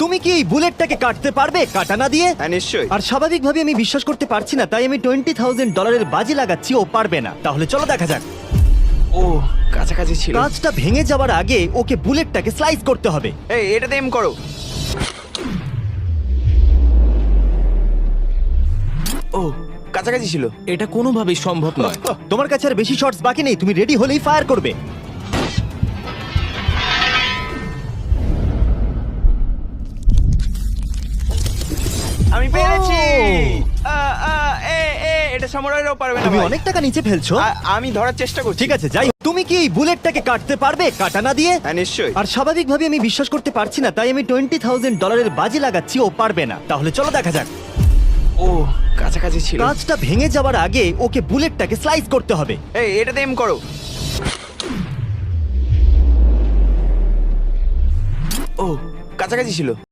তুমি কি এই বুলেটটাকে কাটতে পারবে কাটানা দিয়ে? হ্যাঁ নিশ্চয়ই। আর স্বাভাবিকভাবে আমি বিশ্বাস করতে পারছি না, তাই আমি $20,000 বাজি লাগাচ্ছি ও পারবে না। তাহলে চলো দেখা যাক। ও কাছাকাছি ছিল। কাঁচটা ভেঙে যাওয়ার আগে ওকে বুলেটটাকে স্লাইস করতে হবে। এই এটাতে এম করো। ও কাছাকাছি ছিল। এটা কোনোভাবেই সম্ভব নয়। তোমার কাছে আর বেশি শটস বাকি নেই, তুমি রেডি হলেই ফায়ার করবে। আমি পেরেছি। ও! এটা সামুরাইরাও পারবে না তুমি ভাই। অনেক টাকা নিচে ফেলছো। আমি ধরার চেষ্টা করছি। ঠিক আছে, যাই হোক। তুমি কি এই বুলেটটাকে কাটতে পারবে কাটানা দিয়ে? হ্যাঁ নিশ্চয়ই। আর স্বাভাবিকভাবে আমি বিশ্বাস করতে পারছি না, তাই আমি $20,000 বাজি লাগাচ্ছি ও পারবে না। তাহলে চলো দেখা যাক। ও কাছাকাছি ছিল। কাঁচটা ভেঙে যাওয়ার আগে ওকে বুলেটটাকে স্লাইস করতে হবে। এই এটাতে এম করো। ও কাছাকাছি ছিল।